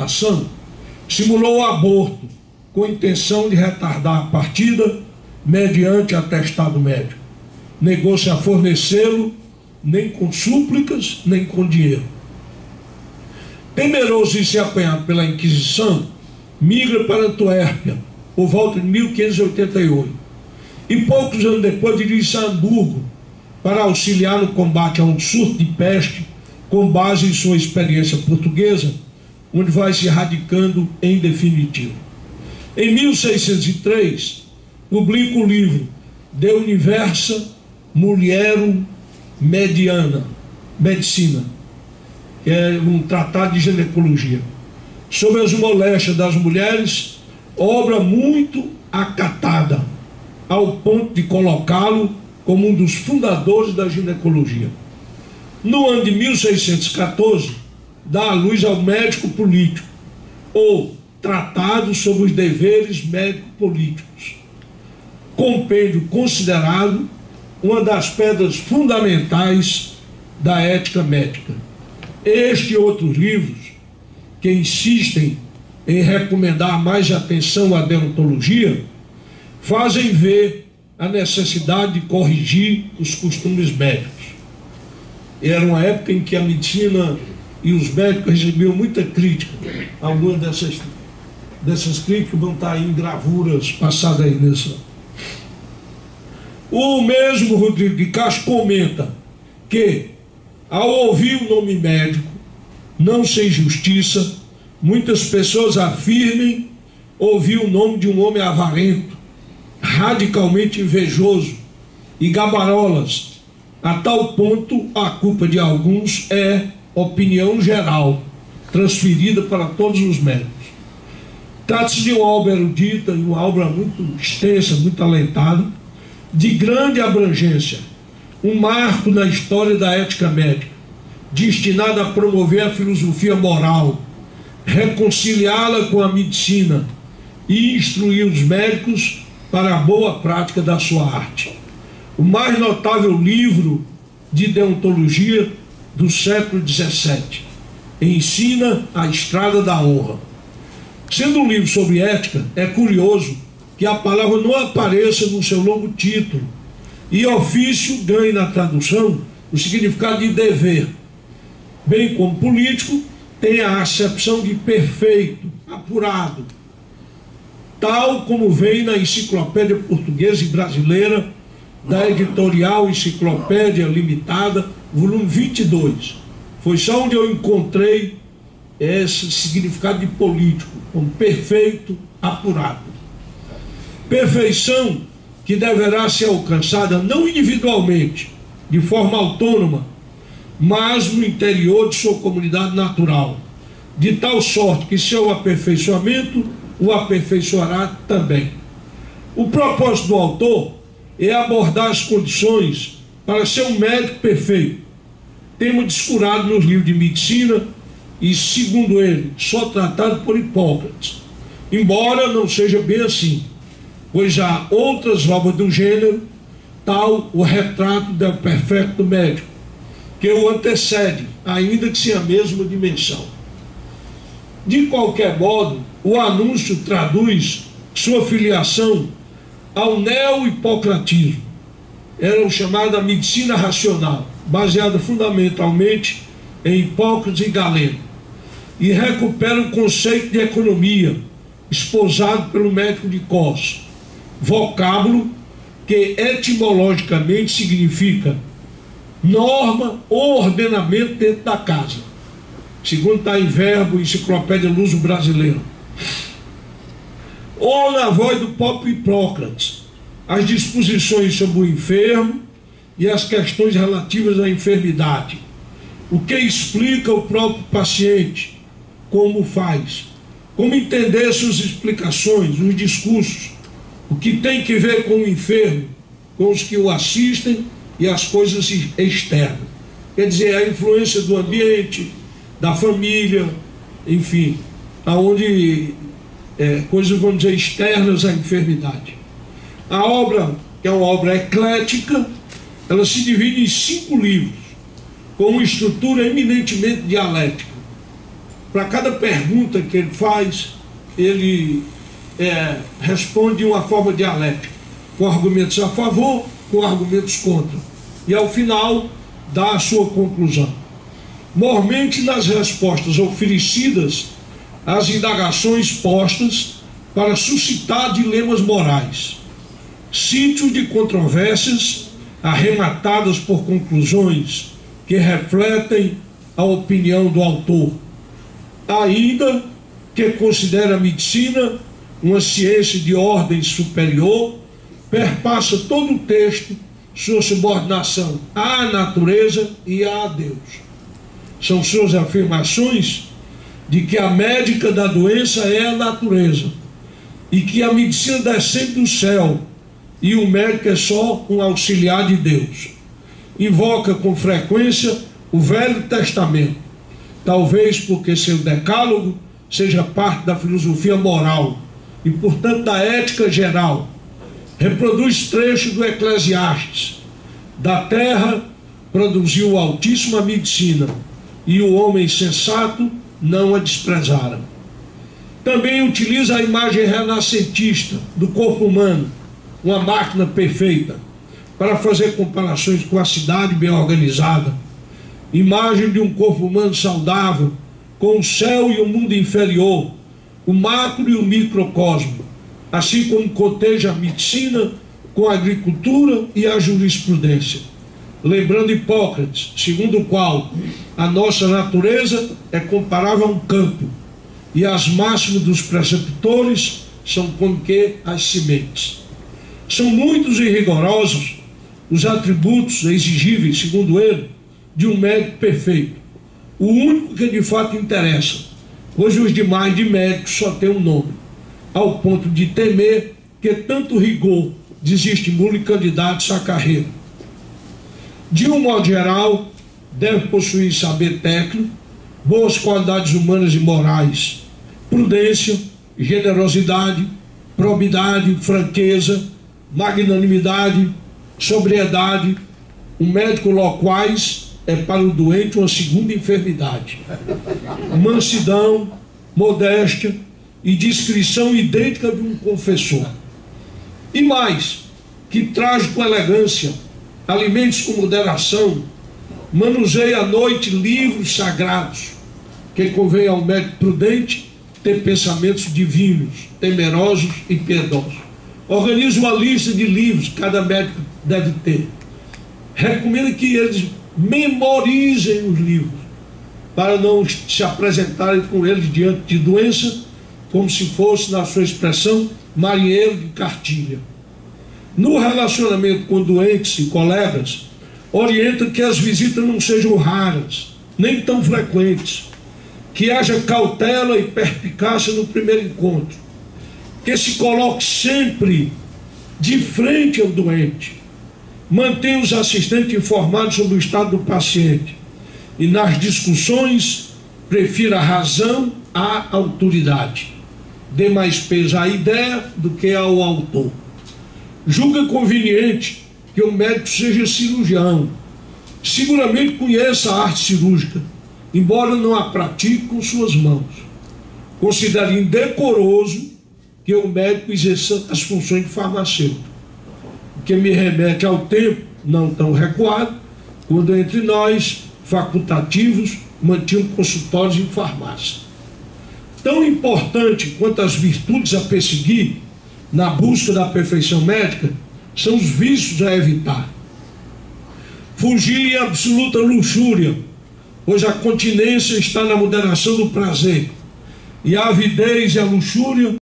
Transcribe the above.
gestação, simulou o aborto com intenção de retardar a partida mediante atestado médico. Negou-se a fornecê-lo nem com súplicas, nem com dinheiro. Temeroso de ser apanhado pela Inquisição, migra para Antuérpia, por volta de 1588. E poucos anos depois dirige-se a Hamburgo para auxiliar no combate a um surto de peste, com base em sua experiência portuguesa, onde vai se radicando em definitivo. Em 1603, publica o livro De Universa Mulierum Medicina, que é um tratado de ginecologia, sobre as moléstias das mulheres, obra muito acatada, ao ponto de colocá-lo como um dos fundadores da ginecologia. No ano de 1614, dá à luz ao Médico Político, ou Tratado sobre os Deveres Médico-Políticos, compêndio considerado uma das pedras fundamentais da ética médica. Este e outros livros, que insistem em recomendar mais atenção à deontologia, fazem ver a necessidade de corrigir os costumes médicos. Era uma época em que a medicina e os médicos recebiam muita crítica. Algumas dessas críticas vão estar aí em gravuras passadas aí nessa. O mesmo Rodrigo de Castro comenta que, ao ouvir o nome médico, não sem justiça, muitas pessoas afirmem ouvir o nome de um homem avarento, radicalmente invejoso e gabarolas. A tal ponto, a culpa de alguns é opinião geral, transferida para todos os médicos. Trata-se de uma obra erudita e uma obra muito extensa, muito alentada, de grande abrangência, um marco na história da ética médica, destinado a promover a filosofia moral, reconciliá-la com a medicina e instruir os médicos para a boa prática da sua arte. O mais notável livro de deontologia do século XVII, Ensina a Estrada da Honra. Sendo um livro sobre ética, é curioso que a palavra não apareça no seu longo título, e ofício ganhe na tradução o significado de dever, bem como político tem a acepção de perfeito, apurado, tal como vem na Enciclopédia Portuguesa e Brasileira da editorial Enciclopédia Limitada, volume 22. Foi só onde eu encontrei esse significado de político, como perfeito, apurado. Perfeição que deverá ser alcançada não individualmente, de forma autônoma, mas no interior de sua comunidade natural, de tal sorte que seu aperfeiçoamento o aperfeiçoará também. O propósito do autor é abordar as condições para ser um médico perfeito, tema descurado nos livros de medicina e, segundo ele, só tratado por Hipócrates, embora não seja bem assim, pois há outras obras do gênero, tal o Retrato del Perfecto Médico, que o antecede, ainda que sem a mesma dimensão. De qualquer modo, o anúncio traduz sua filiação ao neo-hipocratismo. Era o chamado medicina racional, baseada fundamentalmente em Hipócrates e Galeno, e recupera o conceito de economia, esposado pelo médico de Cos, vocábulo que etimologicamente significa norma ou ordenamento dentro da casa, segundo está em Verbo, Enciclopédia Luso Brasileira. Ou na voz do próprio Hipócrates, as disposições sobre o enfermo e as questões relativas à enfermidade, o que explica o próprio paciente, como faz, como entender suas explicações, os discursos, o que tem que ver com o enfermo, com os que o assistem e as coisas externas. Quer dizer, a influência do ambiente, da família, enfim, aonde coisas, vamos dizer, externas à enfermidade. A obra, que é uma obra eclética, ela se divide em 5 livros, com uma estrutura eminentemente dialética. Para cada pergunta que ele faz, ele responde de uma forma dialética, com argumentos a favor, com argumentos contra. E ao final, dá a sua conclusão. Mormente nas respostas oferecidas às indagações postas para suscitar dilemas morais, sítio de controvérsias arrematadas por conclusões que refletem a opinião do autor, ainda que considera a medicina uma ciência de ordem superior, perpassa todo o texto sua subordinação à natureza e a Deus. São suas afirmações de que a médica da doença é a natureza e que a medicina descende do céu e o médico é só um auxiliar de Deus. Invoca com frequência o Velho Testamento, talvez porque seu decálogo seja parte da filosofia moral e, portanto, da ética geral. Reproduz trechos do Eclesiastes: da terra produziu o Altíssimo a medicina, e o homem sensato não a desprezaram. Também utiliza a imagem renascentista do corpo humano, uma máquina perfeita, para fazer comparações com a cidade bem organizada. Imagem de um corpo humano saudável, com o céu e o mundo inferior, o macro e o microcosmo, assim como coteja a medicina com a agricultura e a jurisprudência. Lembrando Hipócrates, segundo o qual a nossa natureza é comparável a um campo, e as máximas dos preceptores são como que as sementes. São muitos e rigorosos os atributos exigíveis, segundo ele, de um médico perfeito, o único que de fato interessa, pois os demais de médicos só têm um nome, ao ponto de temer que tanto rigor desestimule candidatos à carreira. De um modo geral, deve possuir saber técnico, boas qualidades humanas e morais, prudência, generosidade, probidade, franqueza, magnanimidade, sobriedade. Um médico loquaz é para o doente uma segunda enfermidade. Mansidão, modéstia e discrição idêntica de um confessor. E mais, que trage com elegância, alimente-se com moderação, manuseie à noite livros sagrados, que convém ao médico prudente ter pensamentos divinos, temerosos e piedosos. Organize uma lista de livros que cada médico deve ter. Recomendo que eles memorizem os livros, para não se apresentarem com eles diante de doença, como se fosse, na sua expressão, marinheiro de cartilha. No relacionamento com doentes e colegas, orienta que as visitas não sejam raras, nem tão frequentes, que haja cautela e perspicácia no primeiro encontro, que se coloque sempre de frente ao doente, mantenha os assistentes informados sobre o estado do paciente e nas discussões prefira a razão à autoridade, dê mais peso à ideia do que ao autor. Julga conveniente que o médico seja cirurgião, seguramente conheça a arte cirúrgica, embora não a pratique com suas mãos. Considere indecoroso que o médico exerça as funções de farmacêutico, o que me remete ao tempo não tão recuado, quando entre nós, facultativos, mantinham consultórios em farmácia. Tão importante quanto as virtudes a perseguir na busca da perfeição médica são os vícios a evitar. Fugir absoluta luxúria, pois a continência está na moderação do prazer, e a avidez e a luxúria